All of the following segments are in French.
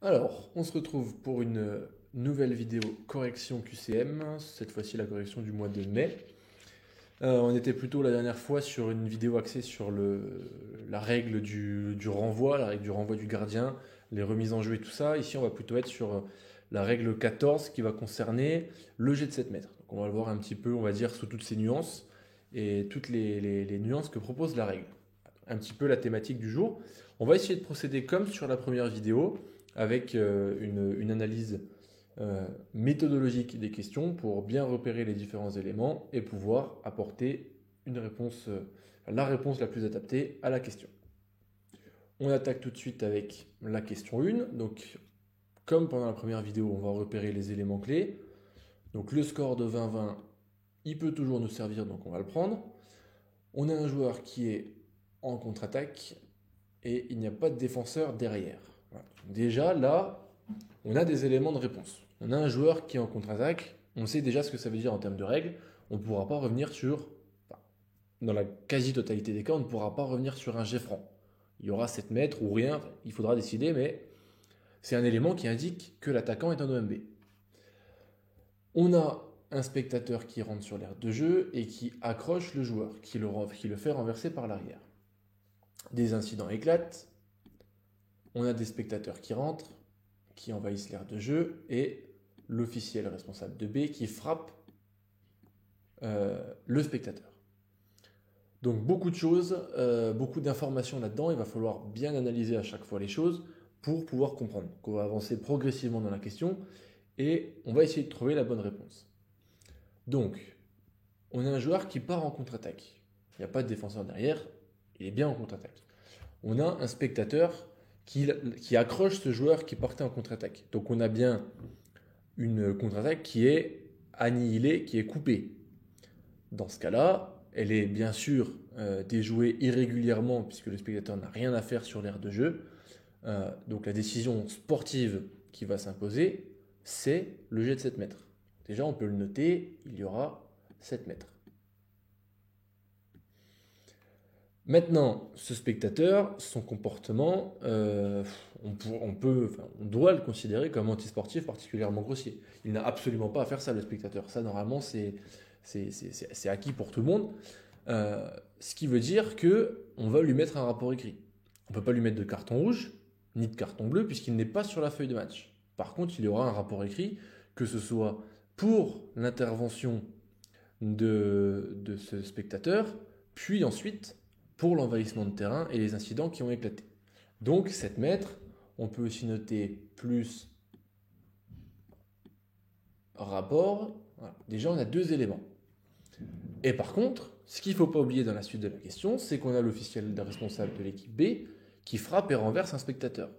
Alors, on se retrouve pour une nouvelle vidéo correction QCM, cette fois-ci la correction du mois de mai. On était plutôt la dernière fois sur une vidéo axée sur la règle du renvoi, la règle du renvoi du gardien, les remises en jeu et tout ça. Ici, on va plutôt être sur la règle 14 qui va concerner le jet de 7 mètres. Donc, on va le voir un petit peu, on va dire, sous toutes ses nuances et toutes les nuances que propose la règle. Un petit peu la thématique du jour. On va essayer de procéder comme sur la première vidéo avec une analyse méthodologique des questions pour bien repérer les différents éléments et pouvoir apporter une réponse, la réponse la plus adaptée à la question. On attaque tout de suite avec la question 1. Donc, comme pendant la première vidéo, on va repérer les éléments clés. Donc, le score de 20-20, il peut toujours nous servir, donc on va le prendre. On a un joueur qui est en contre-attaque et il n'y a pas de défenseur derrière. Voilà. Déjà, là, on a des éléments de réponse. On a un joueur qui est en contre-attaque, on sait déjà ce que ça veut dire en termes de règles, on ne pourra pas revenir sur, enfin, dans la quasi-totalité des cas, on ne pourra pas revenir sur un jet franc. Il y aura 7 mètres ou rien, il faudra décider, mais c'est un élément qui indique que l'attaquant est en OMB. On a un spectateur qui rentre sur l'aire de jeu et qui accroche le joueur, qui le fait renverser par l'arrière. Des incidents éclatent, on a des spectateurs qui rentrent, qui envahissent l'aire de jeu, et l'officiel responsable de B qui frappe le spectateur. Donc beaucoup de choses, beaucoup d'informations là-dedans, il va falloir bien analyser à chaque fois les choses pour pouvoir comprendre. Donc on va avancer progressivement dans la question et on va essayer de trouver la bonne réponse. Donc, on a un joueur qui part en contre-attaque. Il n'y a pas de défenseur derrière, il est bien en contre-attaque. On a un spectateur qui accroche ce joueur qui partait en contre-attaque. Donc on a bien une contre-attaque qui est annihilée, qui est coupée. Dans ce cas-là, elle est bien sûr déjouée irrégulièrement puisque le spectateur n'a rien à faire sur l'aire de jeu. Donc la décision sportive qui va s'imposer, c'est le jet de 7 mètres. Déjà, on peut le noter, il y aura 7 mètres. Maintenant, ce spectateur, son comportement, on doit le considérer comme antisportif particulièrement grossier. Il n'a absolument pas à faire ça, le spectateur. Ça, normalement, c'est acquis pour tout le monde. Ce qui veut dire qu'on va lui mettre un rapport écrit. On ne peut pas lui mettre de carton rouge, ni de carton bleu, puisqu'il n'est pas sur la feuille de match. Par contre, il y aura un rapport écrit, que ce soit pour l'intervention de ce spectateur, puis ensuite pour l'envahissement de terrain et les incidents qui ont éclaté. Donc 7 mètres, on peut aussi noter plus rapport. Voilà. Déjà, on a deux éléments. Et par contre, ce qu'il ne faut pas oublier dans la suite de la question, c'est qu'on a l'officiel responsable de l'équipe B qui frappe et renverse un spectateur.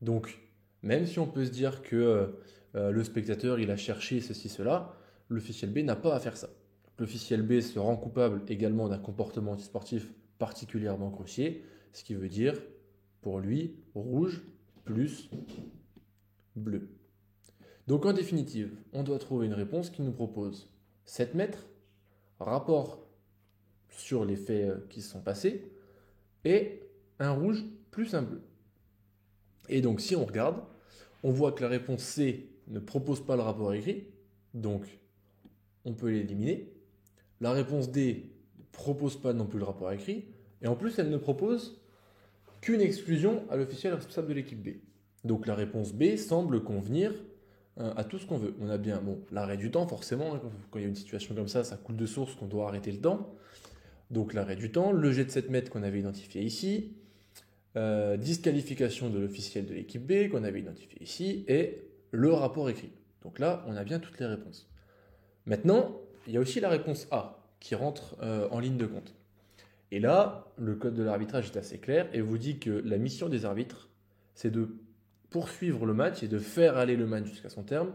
Donc, même si on peut se dire que le spectateur il a cherché ceci, cela, l'officiel B n'a pas à faire ça. L'officiel B se rend coupable également d'un comportement antisportif particulièrement grossier, ce qui veut dire pour lui rouge plus bleu. Donc en définitive, on doit trouver une réponse qui nous propose 7 mètres, rapport sur les faits qui se sont passés, et un rouge plus un bleu. Et donc si on regarde, on voit que la réponse C ne propose pas le rapport écrit, donc on peut l'éliminer. La réponse D ne propose pas non plus le rapport écrit, et en plus elle ne propose qu'une exclusion à l'officiel responsable de l'équipe B. Donc la réponse B semble convenir à tout ce qu'on veut. On a bien l'arrêt du temps, forcément, hein, quand il y a une situation comme ça coule de source qu'on doit arrêter le temps. Donc l'arrêt du temps, le jet de 7 mètres qu'on avait identifié ici, disqualification de l'officiel de l'équipe B qu'on avait identifié ici, et le rapport écrit. Donc là, on a bien toutes les réponses. Maintenant, il y a aussi la réponse A qui rentre en ligne de compte. Et là, le code de l'arbitrage est assez clair et vous dit que la mission des arbitres, c'est de poursuivre le match et de faire aller le match jusqu'à son terme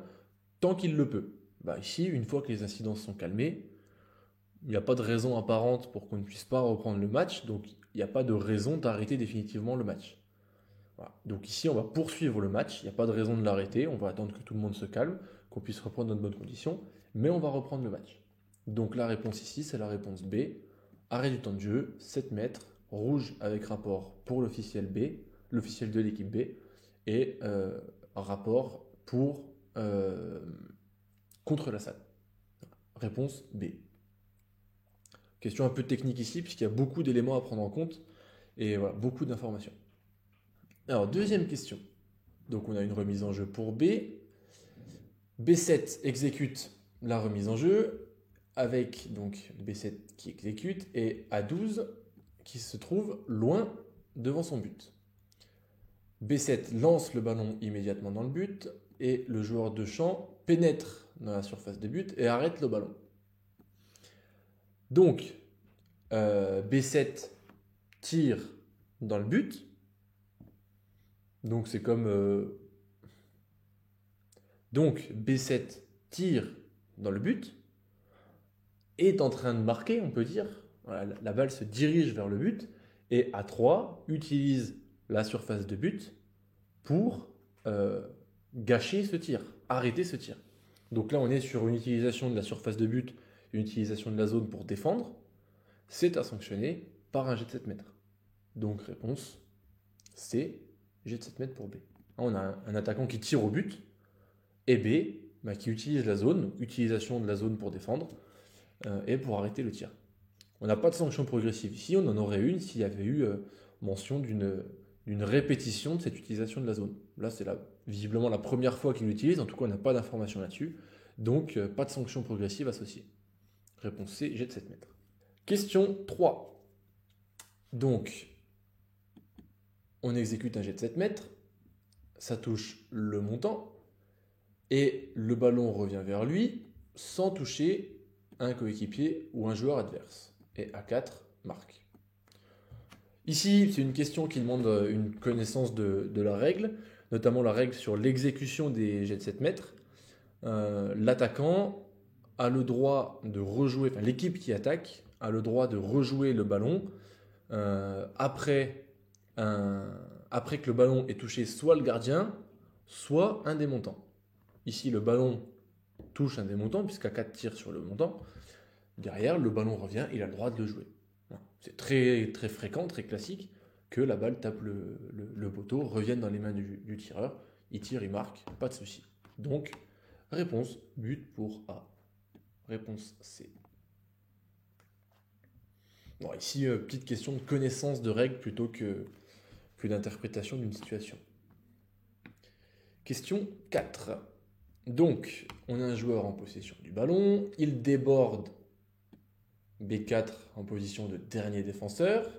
tant qu'il le peut. Bah ici, une fois que les incidents sont calmés, il n'y a pas de raison apparente pour qu'on ne puisse pas reprendre le match, donc il n'y a pas de raison d'arrêter définitivement le match. Voilà. Donc ici, on va poursuivre le match, il n'y a pas de raison de l'arrêter, on va attendre que tout le monde se calme, qu'on puisse reprendre dans de bonnes conditions, mais on va reprendre le match. Donc la réponse ici, c'est la réponse B. Arrêt du temps de jeu, 7 mètres, rouge avec rapport pour l'officiel B, l'officiel de l'équipe B, et rapport pour contre la salle. Réponse B. Question un peu technique ici, puisqu'il y a beaucoup d'éléments à prendre en compte, et voilà, beaucoup d'informations. Alors, deuxième question. Donc, on a une remise en jeu pour B. B7 exécute la remise en jeu, avec donc B7 qui exécute, et A12 qui se trouve loin devant son but. B7 lance le ballon immédiatement dans le but, et le joueur de champ pénètre dans la surface de but et arrête le ballon. Donc, B7 tire dans le but. Donc, c'est comme... Donc, B7 tire dans le but, est en train de marquer, on peut dire. Voilà, la balle se dirige vers le but, et A3 utilise la surface de but pour gâcher ce tir, arrêter ce tir. Donc là, on est sur une utilisation de la surface de but, une utilisation de la zone pour défendre. C'est à sanctionner par un jet de 7 mètres. Donc réponse C, jet de 7 mètres pour B. On a un attaquant qui tire au but, et B, qui utilise la zone, utilisation de la zone pour défendre, et pour arrêter le tir. On n'a pas de sanction progressive ici, on en aurait une s'il y avait eu mention d'une répétition de cette utilisation de la zone. Là, c'est visiblement la première fois qu'il l'utilise, en tout cas, on n'a pas d'information là-dessus, donc pas de sanction progressive associée. Réponse C, jet de 7 mètres. Question 3. Donc, on exécute un jet de 7 mètres, ça touche le montant, et le ballon revient vers lui sans toucher un coéquipier ou un joueur adverse. Et A4 marque. Ici, c'est une question qui demande une connaissance de la règle, notamment la règle sur l'exécution des jets de 7 mètres. L'attaquant a le droit de rejouer, enfin l'équipe qui attaque a le droit de rejouer le ballon après que le ballon ait touché soit le gardien, soit un des montants. Ici, le ballon touche un des montants, puisqu'A4 tire sur le montant. Derrière, le ballon revient, il a le droit de le jouer. C'est très, très fréquent, très classique, que la balle tape le poteau, revienne dans les mains du tireur, il tire, il marque, pas de souci. Donc, réponse, but pour A. Réponse C. Bon, ici, petite question de connaissance de règles plutôt que d'interprétation d'une situation. Question 4. Donc, on a un joueur en possession du ballon, il déborde B4 en position de dernier défenseur,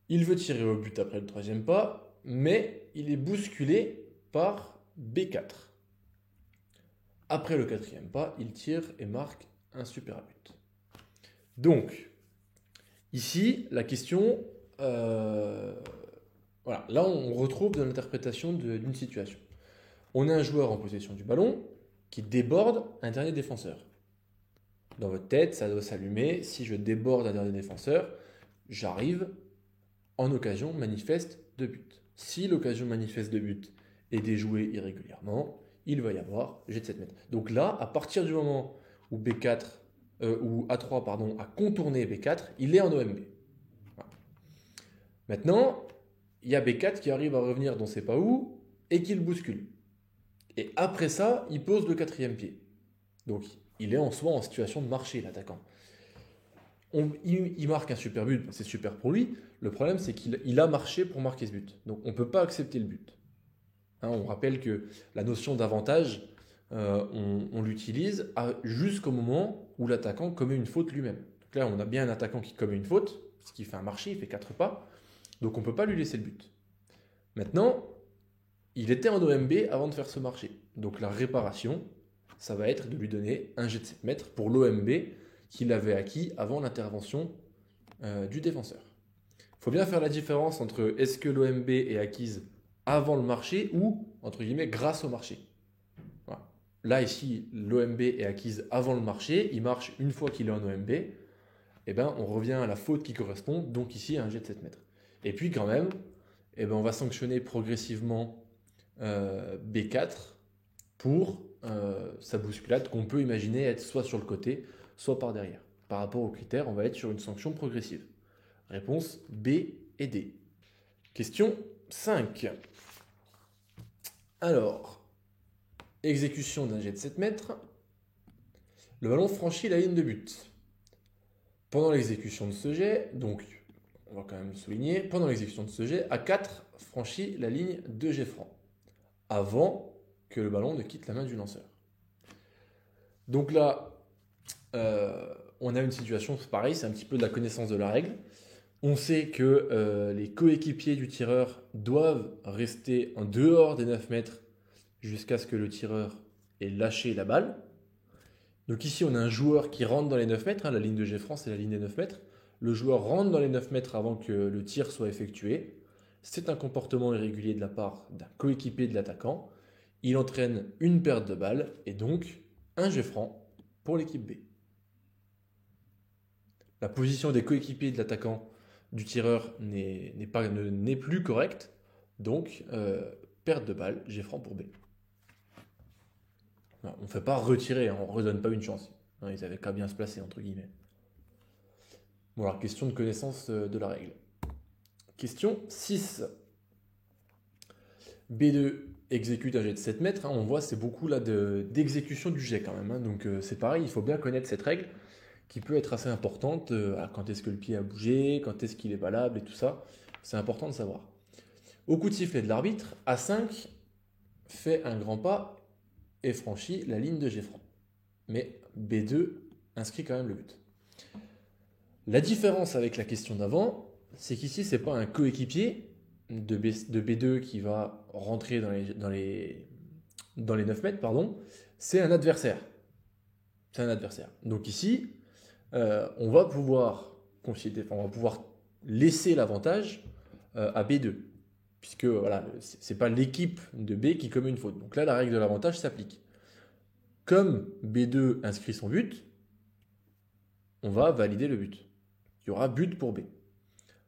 il veut tirer au but après le troisième pas, mais il est bousculé par B4. Après le quatrième pas, il tire et marque un super but. Donc, ici, la question... voilà, là on retrouve dans l'interprétation d'une situation. On a un joueur en possession du ballon qui déborde un dernier défenseur. Dans votre tête, ça doit s'allumer. Si je déborde un dernier défenseur, j'arrive en occasion manifeste de but. Si l'occasion manifeste de but est déjouée irrégulièrement, il va y avoir jet de 7 mètres. Donc là, à partir du moment où où A3 a contourné B4, il est en OMB. Voilà. Maintenant, il y a B4 qui arrive à revenir dans on ne sait pas où et qui le bouscule. Et après ça, il pose le quatrième pied. Donc, il est en soi en situation de marcher, l'attaquant. Il marque un super but, c'est super pour lui. Le problème, c'est qu'il a marché pour marquer ce but. Donc, on ne peut pas accepter le but. On rappelle que la notion d'avantage, on l'utilise jusqu'au moment où l'attaquant commet une faute lui-même. Donc là, on a bien un attaquant qui commet une faute, parce qu'il fait un marché, il fait 4 pas. Donc, on ne peut pas lui laisser le but. Maintenant, il était en OMB avant de faire ce marché. Donc la réparation, ça va être de lui donner un jet de 7 mètres pour l'OMB qu'il avait acquis avant l'intervention du défenseur. Il faut bien faire la différence entre est-ce que l'OMB est acquise avant le marché ou, entre guillemets, grâce au marché. Voilà. Là, ici, l'OMB est acquise avant le marché, il marche une fois qu'il est en OMB, et ben, on revient à la faute qui correspond, donc ici, un jet de 7 mètres. Et puis quand même, on va sanctionner progressivement B4 pour sa bousculade qu'on peut imaginer être soit sur le côté, soit par derrière. Par rapport aux critères, on va être sur une sanction progressive. Réponse B et D. Question 5. Alors, exécution d'un jet de 7 mètres. Le ballon franchit la ligne de but. Pendant l'exécution de ce jet, donc on va quand même le souligner, pendant l'exécution de ce jet, A4 franchit la ligne de jet franc, avant que le ballon ne quitte la main du lanceur. Donc là, on a une situation pareille, c'est un petit peu de la connaissance de la règle. On sait que les coéquipiers du tireur doivent rester en dehors des 9 mètres jusqu'à ce que le tireur ait lâché la balle. Donc ici, on a un joueur qui rentre dans les 9 mètres, la ligne de jet franc, c'est la ligne des 9 mètres. Le joueur rentre dans les 9 mètres avant que le tir soit effectué. C'est un comportement irrégulier de la part d'un coéquipier de l'attaquant. Il entraîne une perte de balle et donc un jet franc pour l'équipe B. La position des coéquipiers de l'attaquant du tireur n'est plus correcte, donc perte de balle, jet franc pour B. On ne fait pas retirer, on ne redonne pas une chance. Ils n'avaient qu'à bien se placer, entre guillemets. Bon, alors, question de connaissance de la règle. Question 6. B2 exécute un jet de 7 mètres. On voit, c'est beaucoup là d'exécution du jet quand même. Donc, c'est pareil, il faut bien connaître cette règle qui peut être assez importante. Quand est-ce que le pied a bougé, quand est-ce qu'il est valable et tout ça. C'est important de savoir. Au coup de sifflet de l'arbitre, A5 fait un grand pas et franchit la ligne de jet franc. Mais B2 inscrit quand même le but. La différence avec la question d'avant, c'est qu'ici, ce n'est pas un coéquipier de B2 qui va rentrer dans les 9 mètres, c'est un adversaire. C'est un adversaire. Donc ici, on va pouvoir laisser l'avantage à B2. Puisque voilà, ce n'est pas l'équipe de B qui commet une faute. Donc là, la règle de l'avantage s'applique. Comme B2 inscrit son but, on va valider le but. Il y aura but pour B.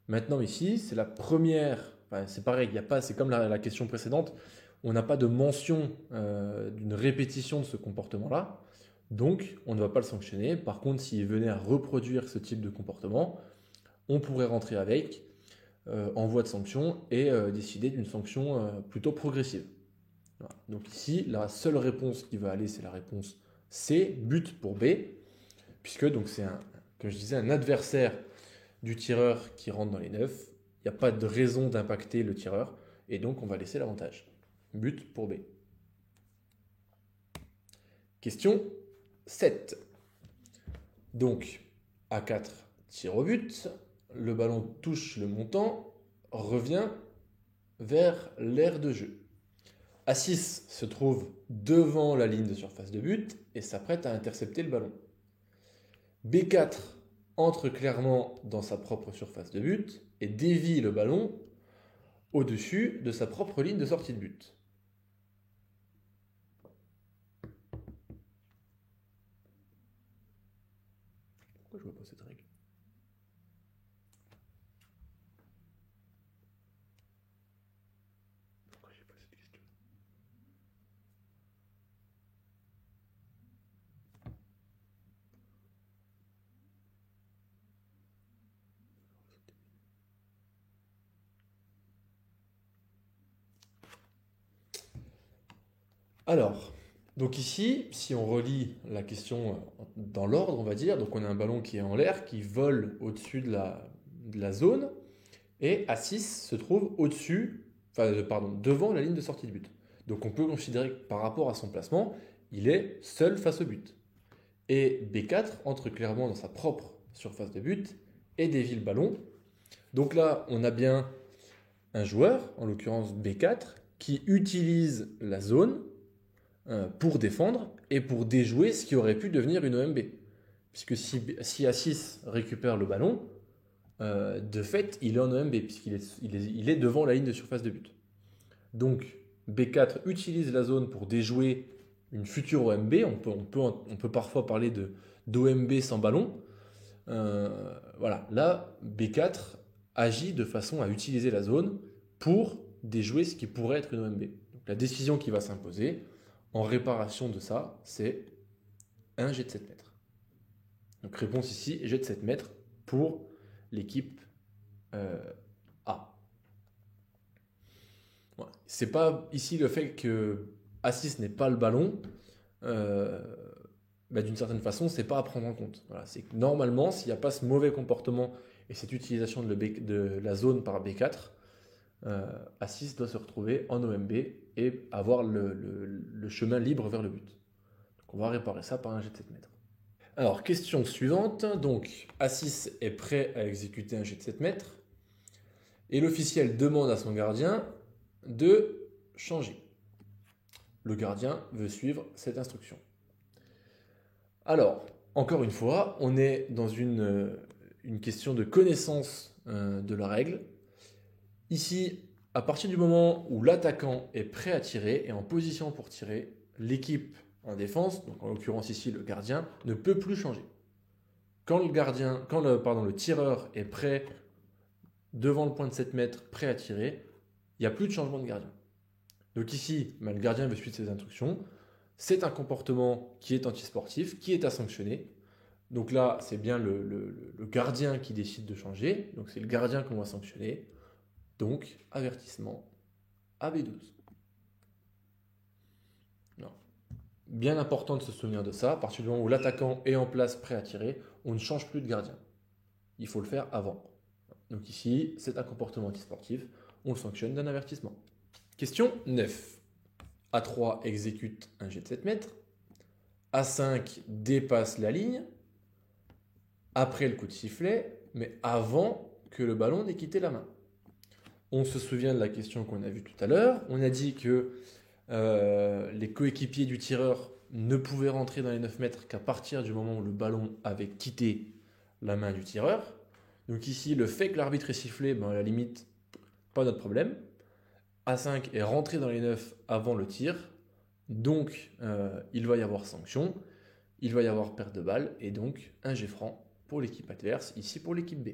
Maintenant ici, c'est la première, c'est pareil, c'est comme la question précédente, on n'a pas de mention d'une répétition de ce comportement-là, donc on ne va pas le sanctionner. Par contre, s'il venait à reproduire ce type de comportement, on pourrait rentrer avec en voie de sanction et décider d'une sanction plutôt progressive. Voilà. Donc ici, la seule réponse qui va aller, c'est la réponse C, but pour B, puisque donc c'est comme je disais, un adversaire du tireur qui rentre dans les 9. Il n'y a pas de raison d'impacter le tireur, et donc on va laisser l'avantage. But pour B. Question 7. Donc, A4 tire au but, le ballon touche le montant, revient vers l'aire de jeu. A6 se trouve devant la ligne de surface de but et s'apprête à intercepter le ballon. B4 entre clairement dans sa propre surface de but et dévie le ballon au-dessus de sa propre ligne de sortie de but. Pourquoi je vois pas cette règle ? Pourquoi j'ai pas cette question ? Alors, donc ici, si on relit la question dans l'ordre, on va dire, donc on a un ballon qui est en l'air, qui vole au-dessus de la zone, et A6 se trouve devant la ligne de sortie de but. Donc on peut considérer que par rapport à son placement, il est seul face au but. Et B4 entre clairement dans sa propre surface de but et dévie le ballon. Donc là, on a bien un joueur, en l'occurrence B4, qui utilise la zone pour défendre et pour déjouer ce qui aurait pu devenir une OMB. Puisque si A6 récupère le ballon, de fait, il est en OMB, puisqu'il est devant la ligne de surface de but. Donc, B4 utilise la zone pour déjouer une future OMB. On peut parfois parler d'OMB sans ballon. Voilà, là, B4 agit de façon à utiliser la zone pour déjouer ce qui pourrait être une OMB. Donc, la décision qui va s'imposer en réparation de ça, c'est un jet de 7 mètres. Donc, réponse ici, jet de 7 mètres pour l'équipe A. Ouais. C'est pas ici le fait que A6 n'est pas le ballon, euh, d'une certaine façon, c'est pas à prendre en compte. Voilà, c'est que normalement, s'il n'y a pas ce mauvais comportement et cette utilisation de la zone par B4, A6 doit se retrouver en OMB et avoir le chemin libre vers le but. Donc on va réparer ça par un jet de 7 mètres. Alors, question suivante. Donc, A6 est prêt à exécuter un jet de 7 mètres et l'officiel demande à son gardien de changer. Le gardien veut suivre cette instruction. Alors, encore une fois, on est dans une question de connaissance de la règle. Ici, à partir du moment où l'attaquant est prêt à tirer et en position pour tirer, l'équipe en défense, donc en l'occurrence ici le gardien, ne peut plus changer. Quand le tireur est prêt devant le point de 7 mètres, prêt à tirer, il n'y a plus de changement de gardien. Donc ici, le gardien veut suivre ses instructions. C'est un comportement qui est antisportif, qui est à sanctionner. Donc là, c'est bien le gardien qui décide de changer. Donc c'est le gardien qu'on va sanctionner. Donc, avertissement AB12. Non. Bien important de se souvenir de ça. À partir du moment où l'attaquant est en place, prêt à tirer, on ne change plus de gardien. Il faut le faire avant. Donc ici, c'est un comportement antisportif. On le sanctionne d'un avertissement. Question 9. A3 exécute un jet de 7 mètres. A5 dépasse la ligne après le coup de sifflet, mais avant que le ballon n'ait quitté la main. On se souvient de la question qu'on a vue tout à l'heure. On a dit que les coéquipiers du tireur ne pouvaient rentrer dans les 9 mètres qu'à partir du moment où le ballon avait quitté la main du tireur. Donc ici, le fait que l'arbitre ait sifflé, à la limite, pas notre problème. A5 est rentré dans les 9 avant le tir. Donc, il va y avoir sanction. Il va y avoir perte de balle. Et donc, un jet franc pour l'équipe adverse, ici pour l'équipe B.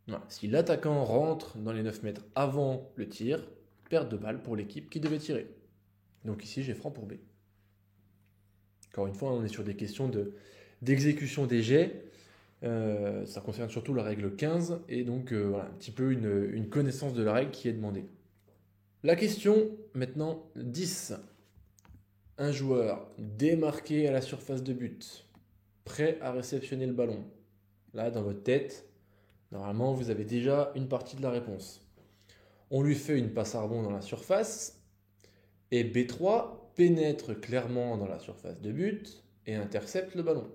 Voilà. Si l'attaquant rentre dans les 9 mètres avant le tir, perte de balle pour l'équipe qui devait tirer. Donc ici, j'ai franc pour B. Encore une fois, on est sur des questions d'exécution des jets. Ça concerne surtout la règle 15 et donc voilà, un petit peu une connaissance de la règle qui est demandée. La question maintenant 10. Un joueur démarqué à la surface de but, prêt à réceptionner le ballon. Là, dans votre tête, normalement, vous avez déjà une partie de la réponse. On lui fait une passe à rebond dans la surface et B3 pénètre clairement dans la surface de but et intercepte le ballon.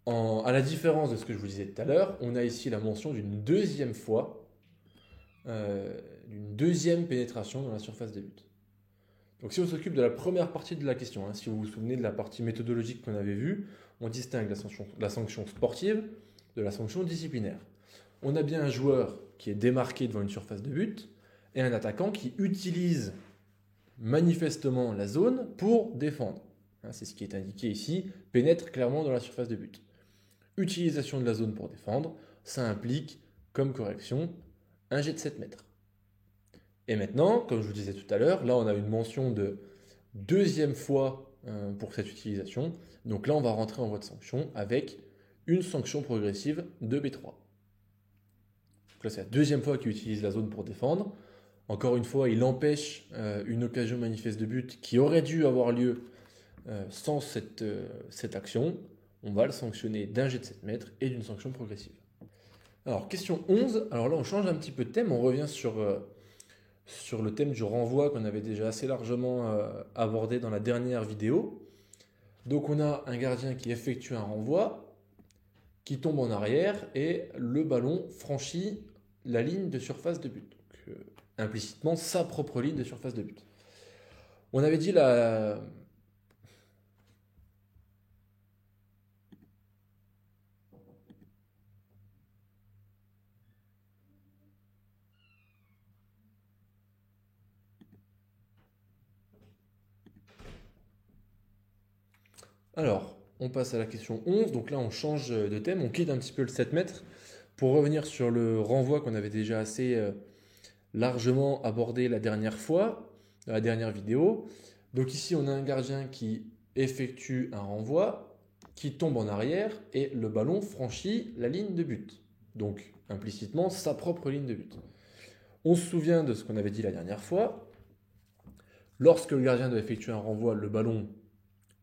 À la différence de ce que je vous disais tout à l'heure, on a ici la mention d'une deuxième fois, d'une deuxième pénétration dans la surface de but. Donc si on s'occupe de la première partie de la question, si vous vous souvenez de la partie méthodologique qu'on avait vue, on distingue la sanction sportive de la sanction disciplinaire. On a bien un joueur qui est démarqué devant une surface de but et un attaquant qui utilise manifestement la zone pour défendre. C'est ce qui est indiqué ici, pénètre clairement dans la surface de but. Utilisation de la zone pour défendre, ça implique, comme correction, un jet de 7 mètres. Et maintenant, comme je vous disais tout à l'heure, là on a une mention de deuxième fois pour cette utilisation. Donc là on va rentrer en voie de sanction avec une sanction progressive de B3. Donc là c'est la deuxième fois qu'il utilise la zone pour défendre. Encore une fois, il empêche une occasion manifeste de but qui aurait dû avoir lieu sans cette action. On va le sanctionner d'un jet de 7 mètres et d'une sanction progressive. Alors, question 11. Alors là, on change un petit peu de thème. On revient sur le thème du renvoi qu'on avait déjà assez largement abordé dans la dernière vidéo. Donc, on a un gardien qui effectue un renvoi, qui tombe en arrière et le ballon franchit la ligne de surface de but. Donc, implicitement, sa propre ligne de surface de but. On avait dit la... Alors, on passe à la question 11. Donc là, on change de thème, on quitte un petit peu le 7 mètres pour revenir sur le renvoi qu'on avait déjà assez largement abordé la dernière fois, dans la dernière vidéo. Donc ici, on a un gardien qui effectue un renvoi, qui tombe en arrière et le ballon franchit la ligne de but. donc implicitement sa propre ligne de but. On se souvient de ce qu'on avait dit la dernière fois. Lorsque le gardien doit effectuer un renvoi, le ballon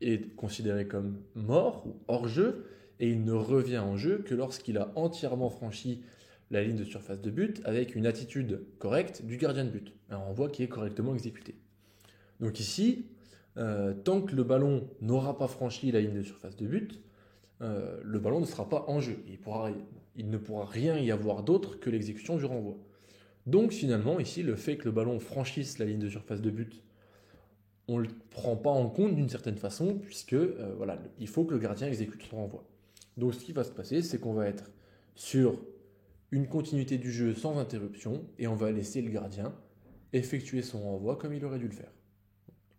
est considéré comme mort ou hors jeu et il ne revient en jeu que lorsqu'il a entièrement franchi la ligne de surface de but avec une attitude correcte du gardien de but, un renvoi qui est correctement exécuté. Donc ici, tant que le ballon n'aura pas franchi la ligne de surface de but, le ballon ne sera pas en jeu. Il ne pourra rien y avoir d'autre que l'exécution du renvoi. Donc finalement, ici, le fait que le ballon franchisse la ligne de surface de but, on ne le prend pas en compte d'une certaine façon, puisque voilà, il faut que le gardien exécute son renvoi. Donc ce qui va se passer, c'est qu'on va être sur une continuité du jeu sans interruption, et on va laisser le gardien effectuer son renvoi comme il aurait dû le faire.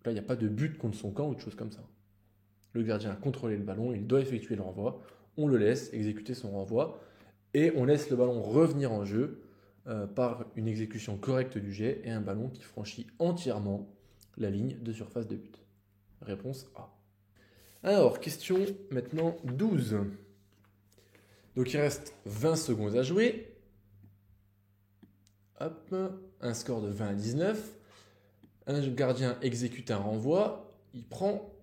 Là, il n'y a pas de but contre son camp ou de choses comme ça. Le gardien a contrôlé le ballon, il doit effectuer le renvoi, on le laisse exécuter son renvoi, et on laisse le ballon revenir en jeu par une exécution correcte du jet et un ballon qui franchit entièrement la ligne de surface de but. Réponse A. Alors, question maintenant 12. Donc il reste 20 secondes à jouer. Hop, un score de 20 à 19. Un gardien exécute un renvoi, il prend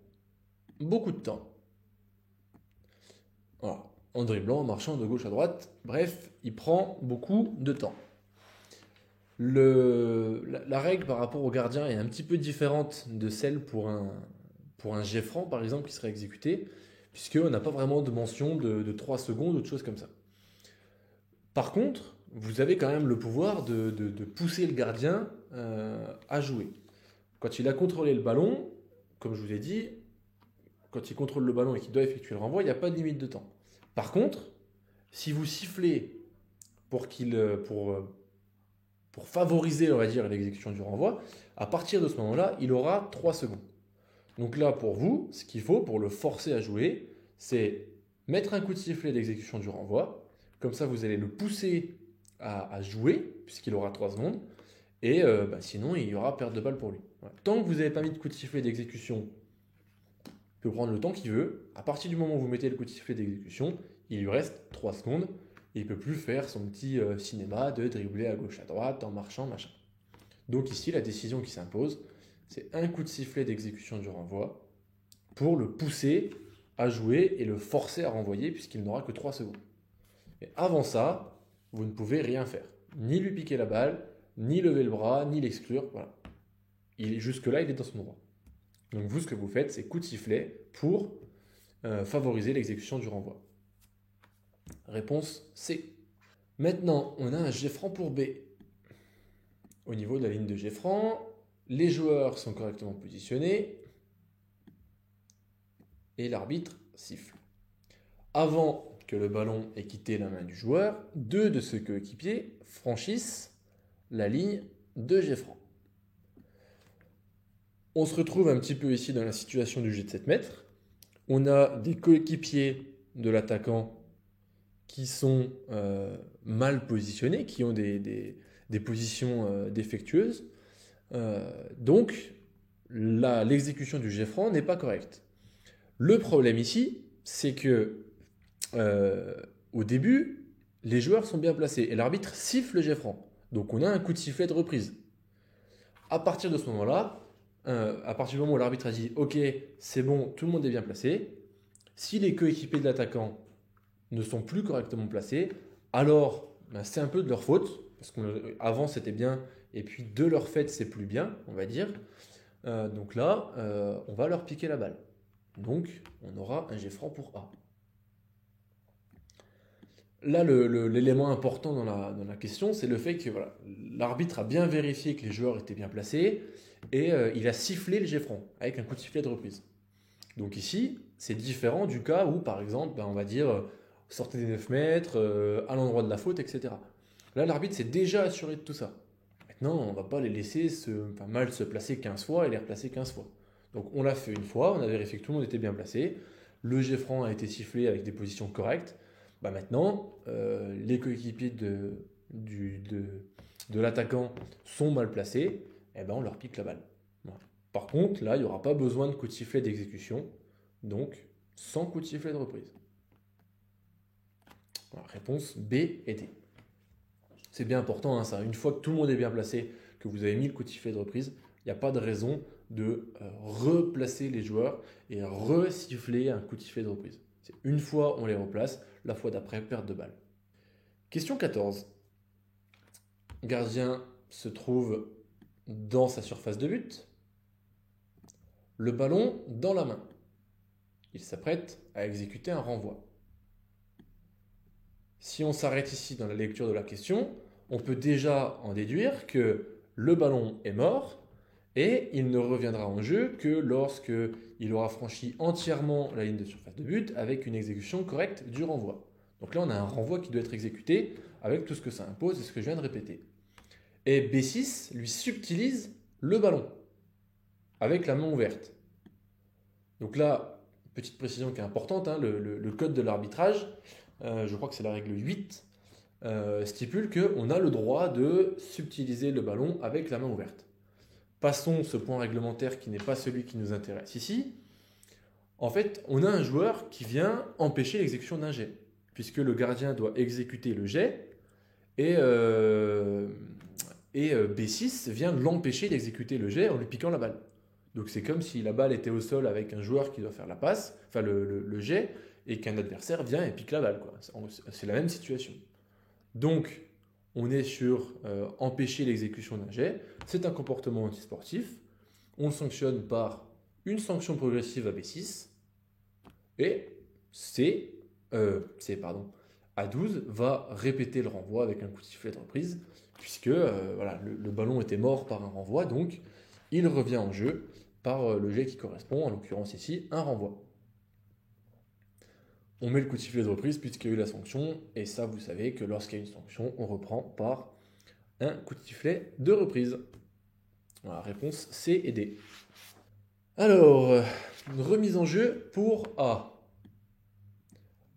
beaucoup de temps. Voilà. En dribblant, en marchant de gauche à droite, bref, il prend beaucoup de temps. La règle par rapport au gardien est un petit peu différente de celle pour un jet franc, par exemple, qui serait exécuté, puisqu'on n'a pas vraiment de mention de 3 secondes ou de choses comme ça. Par contre, vous avez quand même le pouvoir de pousser le gardien à jouer. Quand il a contrôlé le ballon, comme je vous ai dit, quand il contrôle le ballon et qu'il doit effectuer le renvoi, il n'y a pas de limite de temps. Par contre, si vous sifflez pour favoriser, on va dire, l'exécution du renvoi, à partir de ce moment-là, il aura 3 secondes. Donc là, pour vous, ce qu'il faut pour le forcer à jouer, c'est mettre un coup de sifflet d'exécution du renvoi. Comme ça, vous allez le pousser à jouer, puisqu'il aura 3 secondes. Et sinon, il y aura perte de balle pour lui. Voilà. Tant que vous n'avez pas mis de coup de sifflet d'exécution, il peut prendre le temps qu'il veut. À partir du moment où vous mettez le coup de sifflet d'exécution, il lui reste 3 secondes. Et il ne peut plus faire son petit cinéma de dribbler à gauche à droite en marchant, machin. Donc ici, la décision qui s'impose, c'est un coup de sifflet d'exécution du renvoi pour le pousser à jouer et le forcer à renvoyer puisqu'il n'aura que 3 secondes. Mais avant ça, vous ne pouvez rien faire. Ni lui piquer la balle, ni lever le bras, ni l'exclure. Voilà. Jusque-là, il est dans son droit. Donc vous, ce que vous faites, c'est coup de sifflet pour favoriser l'exécution du renvoi. Réponse C. Maintenant, on a un jet franc pour B. Au niveau de la ligne de jet franc, les joueurs sont correctement positionnés et l'arbitre siffle. Avant que le ballon ait quitté la main du joueur, 2 de ses coéquipiers franchissent la ligne de jet franc. On se retrouve un petit peu ici dans la situation du jet de 7 mètres. On a des coéquipiers de l'attaquant qui sont mal positionnés, qui ont des positions défectueuses. Donc, l'exécution du jet franc n'est pas correcte. Le problème ici, c'est que au début, les joueurs sont bien placés et l'arbitre siffle le jet franc. Donc, on a un coup de sifflet de reprise. À partir de ce moment-là, à partir du moment où l'arbitre a dit « Ok, c'est bon, tout le monde est bien placé », si les coéquipiers de l'attaquant ne sont plus correctement placés, alors c'est un peu de leur faute, parce qu'avant c'était bien, et puis de leur fait c'est plus bien, on va dire. Donc là, on va leur piquer la balle. Donc on aura un jet franc pour A. Là, l'élément important dans la question, c'est le fait que voilà, l'arbitre a bien vérifié que les joueurs étaient bien placés, et il a sifflé le jet franc, avec un coup de sifflet de reprise. Donc ici, c'est différent du cas où, par exemple, on va dire sortez des 9 mètres, à l'endroit de la faute, etc. Là, l'arbitre s'est déjà assuré de tout ça. Maintenant, on ne va pas les laisser mal se placer 15 fois et les replacer 15 fois. Donc on l'a fait une fois, on a vérifié que tout le monde était bien placé, le jet franc a été sifflé avec des positions correctes. Maintenant, les coéquipiers de l'attaquant sont mal placés, et on leur pique la balle. Voilà. Par contre, là, il n'y aura pas besoin de coup de sifflet d'exécution, donc sans coup de sifflet de reprise. Voilà, réponse B et D. C'est bien important, hein, ça. Une fois que tout le monde est bien placé, que vous avez mis le coup de sifflet de reprise, il n'y a pas de raison de replacer les joueurs et re-siffler un coup de sifflet de reprise. C'est une fois on les replace, la fois d'après, perte de balle. Question 14. Gardien se trouve dans sa surface de but. Le ballon dans la main. Il s'apprête à exécuter un renvoi. Si on s'arrête ici dans la lecture de la question, on peut déjà en déduire que le ballon est mort et il ne reviendra en jeu que lorsque il aura franchi entièrement la ligne de surface de but avec une exécution correcte du renvoi. Donc là, on a un renvoi qui doit être exécuté avec tout ce que ça impose et ce que je viens de répéter. Et B6 lui subtilise le ballon avec la main ouverte. Donc là, petite précision qui est importante, hein, le code de l'arbitrage, je crois que c'est la règle 8, stipule qu'on a le droit de subtiliser le ballon avec la main ouverte. Passons ce point réglementaire qui n'est pas celui qui nous intéresse ici. En fait, on a un joueur qui vient empêcher l'exécution d'un jet, puisque le gardien doit exécuter le jet et B6 vient l'empêcher d'exécuter le jet en lui piquant la balle. Donc c'est comme si la balle était au sol avec un joueur qui doit faire la passe, enfin le jet, et qu'un adversaire vient et pique la balle, quoi. C'est la même situation. Donc on est sur empêcher l'exécution d'un jet. C'est un comportement antisportif. On le sanctionne par une sanction progressive à B6. Et A12 va répéter le renvoi avec un coup de sifflet de reprise, puisque voilà, le ballon était mort par un renvoi, donc il revient en jeu par le jet qui correspond, en l'occurrence ici, un renvoi. On met le coup de sifflet de reprise puisqu'il y a eu la sanction, et ça vous savez que lorsqu'il y a une sanction, on reprend par un coup de sifflet de reprise. Voilà, réponse C et D. Alors, une remise en jeu pour A.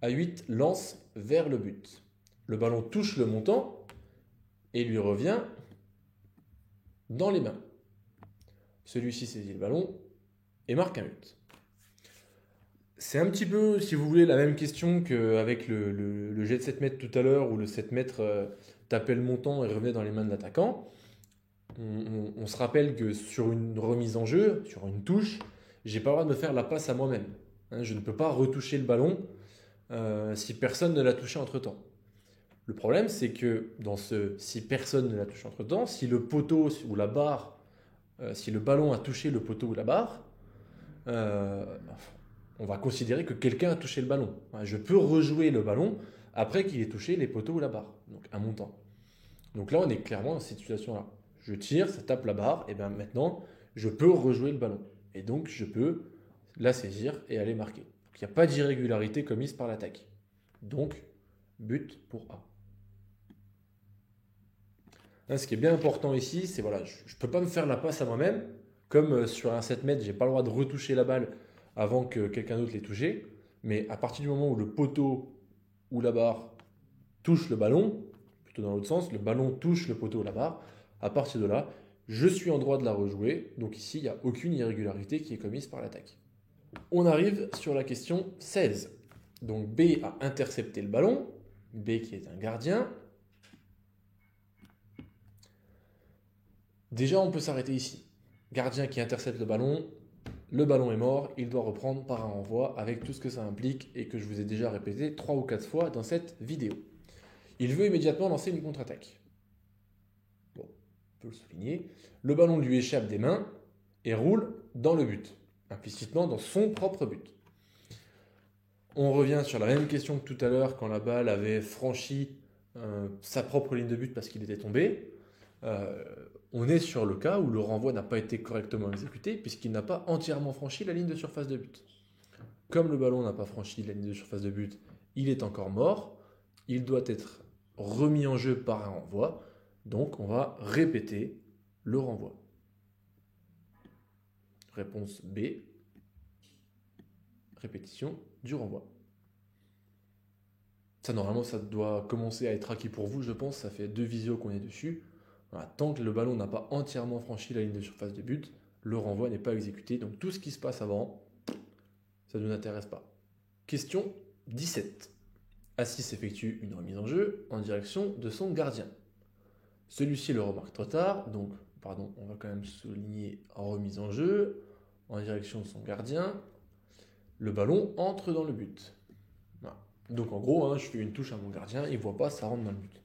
A8 lance vers le but. Le ballon touche le montant et lui revient dans les mains. Celui-ci saisit le ballon et marque un but. C'est un petit peu, si vous voulez, la même question qu'avec le jet de 7 mètres tout à l'heure où le 7 mètres tapait le montant et revenait dans les mains de l'attaquant. On se rappelle que sur une remise en jeu, sur une touche, j'ai pas le droit de me faire la passe à moi-même. Je ne peux pas retoucher le ballon si personne ne l'a touché entre-temps. Le problème, c'est que dans si personne ne l'a touché entre-temps, si le poteau ou la barre, si le ballon a touché le poteau ou la barre, on va considérer que quelqu'un a touché le ballon. Je peux rejouer le ballon après qu'il ait touché les poteaux ou la barre, donc un montant. Donc là, on est clairement dans cette situation-là. Je tire, ça tape la barre, et bien maintenant, je peux rejouer le ballon. Et donc, je peux la saisir et aller marquer. Donc, il n'y a pas d'irrégularité commise par l'attaque. Donc, but pour A. Là, ce qui est bien important ici, c'est voilà, je ne peux pas me faire la passe à moi-même. Comme sur un 7 mètres, je n'ai pas le droit de retoucher la balle avant que quelqu'un d'autre l'ait touché. Mais à partir du moment où le poteau ou la barre touche le ballon, plutôt dans l'autre sens, le ballon touche le poteau ou la barre, à partir de là, je suis en droit de la rejouer. Donc ici, il n'y a aucune irrégularité qui est commise par l'attaque. On arrive sur la question 16. Donc B a intercepté le ballon, B qui est un gardien. Déjà, on peut s'arrêter ici. Gardien qui intercepte le ballon est mort, il doit reprendre par un renvoi avec tout ce que ça implique et que je vous ai déjà répété 3 ou 4 fois dans cette vidéo. Il veut immédiatement lancer une contre-attaque. Bon, on peut le souligner. Le ballon lui échappe des mains et roule dans le but, implicitement dans son propre but. On revient sur la même question que tout à l'heure quand la balle avait franchi sa propre ligne de but parce qu'il était tombé. On est sur le cas où le renvoi n'a pas été correctement exécuté puisqu'il n'a pas entièrement franchi la ligne de surface de but. Comme le ballon n'a pas franchi la ligne de surface de but, il est encore mort. Il doit être remis en jeu par un renvoi. Donc on va répéter le renvoi. Réponse B. Répétition du renvoi. Ça, normalement, ça doit commencer à être acquis pour vous, je pense. Ça fait 2 visios qu'on est dessus. Voilà, tant que le ballon n'a pas entièrement franchi la ligne de surface de but, le renvoi n'est pas exécuté. Donc tout ce qui se passe avant, ça ne nous intéresse pas. Question 17. A6 effectue une remise en jeu en direction de son gardien. Celui-ci le remarque trop tard, donc, pardon, on va quand même souligner remise en jeu en direction de son gardien. Le ballon entre dans le but. Voilà. Donc en gros, hein, je fais une touche à mon gardien, il ne voit pas, ça rentre dans le but.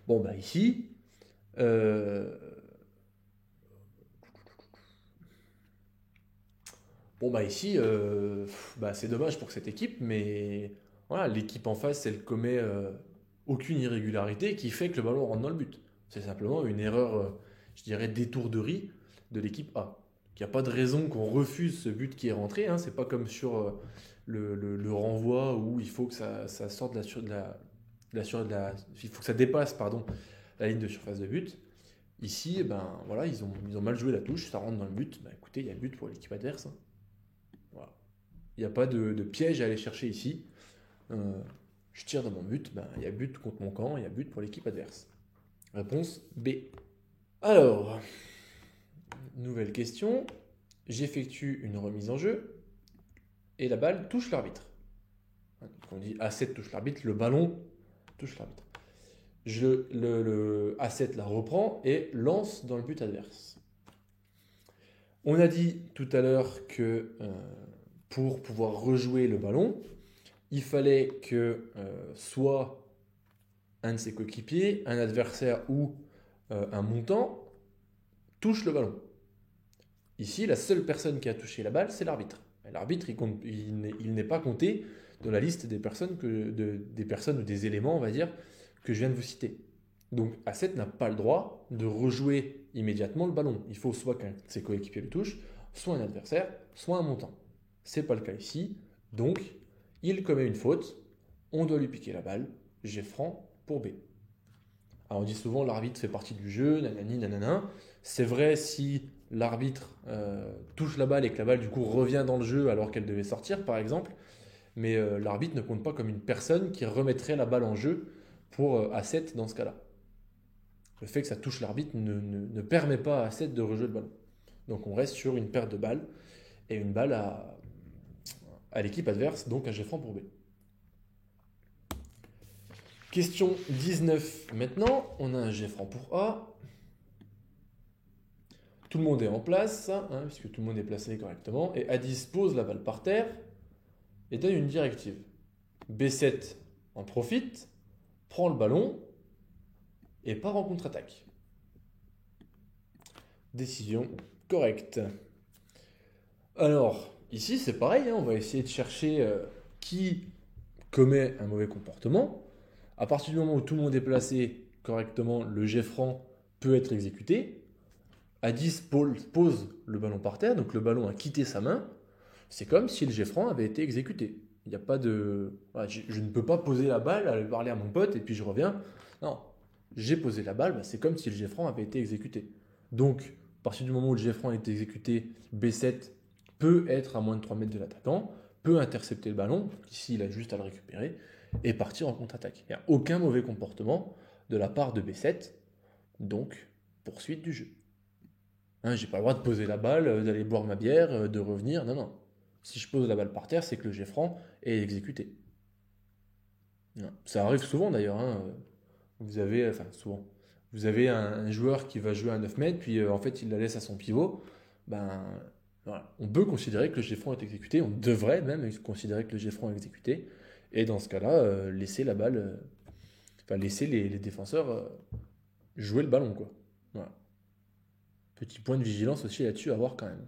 Bon, bah ici, euh, c'est dommage pour cette équipe, mais voilà, l'équipe en face, elle commet aucune irrégularité qui fait que le ballon rentre dans le but. C'est simplement une erreur, je dirais, d'étourderie de l'équipe A. Il n'y a pas de raison qu'on refuse ce but qui est rentré. Hein. C'est pas comme sur le renvoi où il faut que ça sorte il faut que ça dépasse, pardon, la ligne de surface de but. Ici, voilà, ils ont mal joué la touche, ça rentre dans le but. Écoutez, il y a but pour l'équipe adverse. Hein. Voilà. Il n'y a pas de piège à aller chercher ici. Je tire dans mon but, il y a but contre mon camp, il y a but pour l'équipe adverse. Réponse B. Alors, nouvelle question. J'effectue une remise en jeu et la balle touche l'arbitre. Donc on dit A7 touche l'arbitre, le ballon touche l'arbitre. Le A7 la reprend et lance dans le but adverse. On a dit tout à l'heure que pour pouvoir rejouer le ballon, il fallait que soit un de ses coéquipiers, un adversaire ou un montant touche le ballon. Ici, la seule personne qui a touché la balle, c'est l'arbitre. L'arbitre, il n'est pas compté dans la liste des personnes ou des éléments, on va dire, que je viens de vous citer. Donc A7 n'a pas le droit de rejouer immédiatement le ballon. Il faut soit qu'un de ses coéquipiers le touche, soit un adversaire, soit un montant. Ce n'est pas le cas ici. Donc, il commet une faute, on doit lui piquer la balle, G franc pour B. Alors on dit souvent l'arbitre fait partie du jeu, nanani, nanana. C'est vrai si l'arbitre touche la balle et que la balle du coup revient dans le jeu alors qu'elle devait sortir par exemple, mais l'arbitre ne compte pas comme une personne qui remettrait la balle en jeu pour A7 dans ce cas-là. Le fait que ça touche l'arbitre ne permet pas à A7 de rejouer le ballon. Donc on reste sur une perte de balle et une balle à l'équipe adverse, donc un G franc pour B. Question 19 maintenant, on a un G franc pour A. Tout le monde est en place, hein, puisque tout le monde est placé correctement, et A10 pose la balle par terre et donne une directive. B7 en profite, prend le ballon et part en contre-attaque. Décision correcte. Alors, ici c'est pareil, hein, on va essayer de chercher qui commet un mauvais comportement. À partir du moment où tout le monde est placé correctement, le G franc peut être exécuté. A10 pose le ballon par terre, donc le ballon a quitté sa main. C'est comme si le G franc avait été exécuté. Il n'y a pas de. Voilà, je ne peux pas poser la balle, aller parler à mon pote et puis je reviens. Non, j'ai posé la balle, c'est comme si le G franc avait été exécuté. Donc, à partir du moment où le G franc est exécuté, B7 peut être à moins de 3 mètres de l'attaquant, peut intercepter le ballon, ici il a juste à le récupérer, et partir en contre-attaque. Il n'y a aucun mauvais comportement de la part de B7, donc poursuite du jeu. Hein, j'ai pas le droit de poser la balle, d'aller boire ma bière, de revenir, non. Si je pose la balle par terre, c'est que le G franc est exécuté. Non. Ça arrive souvent d'ailleurs. Hein. Souvent. Vous avez un joueur qui va jouer à 9 mètres, puis en fait il la laisse à son pivot. Voilà. On peut considérer que le G franc est exécuté, on devrait même considérer que le G franc est exécuté, et dans ce cas-là, laisser la balle, laisser les défenseurs jouer le ballon, quoi. Voilà. Petit point de vigilance aussi là-dessus à avoir quand même.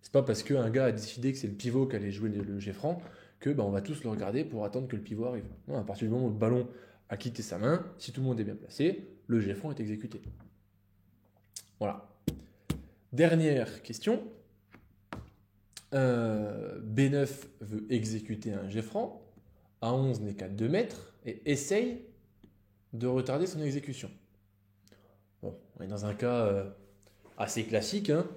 C'est pas parce qu'un gars a décidé que c'est le pivot qui allait jouer le G franc que on va tous le regarder pour attendre que le pivot arrive. Non, à partir du moment où le ballon a quitté sa main, si tout le monde est bien placé, le G franc est exécuté. Voilà. Dernière question. B9 veut exécuter un G franc. A11 n'est qu'à 2 mètres et essaye de retarder son exécution. Bon, on est dans un cas assez classique. Hein.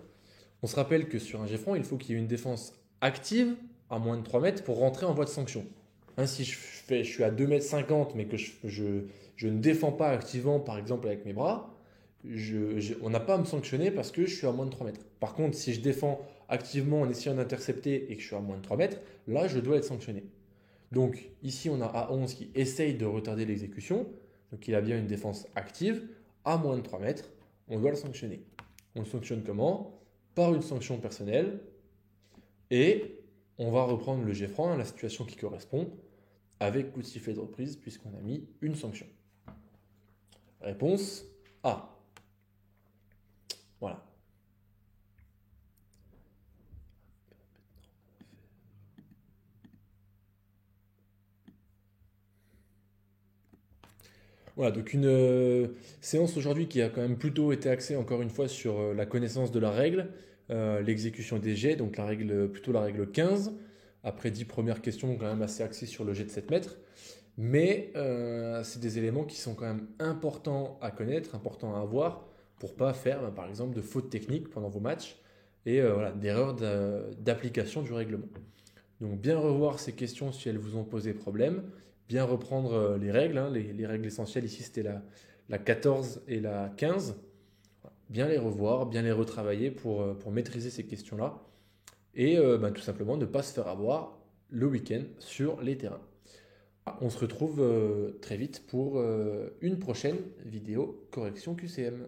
On se rappelle que sur un G franc, il faut qu'il y ait une défense active à moins de 3 mètres pour rentrer en voie de sanction. Hein, si je suis à 2,50 m mais que je ne défends pas activement, par exemple avec mes bras, on n'a pas à me sanctionner parce que je suis à moins de 3 mètres. Par contre, si je défends activement en essayant d'intercepter et que je suis à moins de 3 mètres, là, je dois être sanctionné. Donc ici, on a A11 qui essaye de retarder l'exécution. Donc il a bien une défense active. À moins de 3 mètres, on doit le sanctionner. On le sanctionne comment? Par une sanction personnelle. Et on va reprendre le jet franc, la situation qui correspond, avec coup de sifflet de reprise, puisqu'on a mis une sanction. Réponse A. Voilà. Voilà, donc une séance aujourd'hui qui a quand même plutôt été axée encore une fois sur la connaissance de la règle, l'exécution des jets, donc plutôt la règle 15. Après 10 premières questions, quand même assez axées sur le jet de 7 mètres. Mais c'est des éléments qui sont quand même importants à connaître, importants à avoir, pour pas faire par exemple de fautes techniques pendant vos matchs et voilà, d'erreurs d'application du règlement. Donc bien revoir ces questions si elles vous ont posé problème, bien reprendre les règles, hein, les règles essentielles ici c'était la 14 et la 15, bien les revoir, bien les retravailler pour maîtriser ces questions-là et tout simplement ne pas se faire avoir le week-end sur les terrains. On se retrouve très vite pour une prochaine vidéo correction QCM.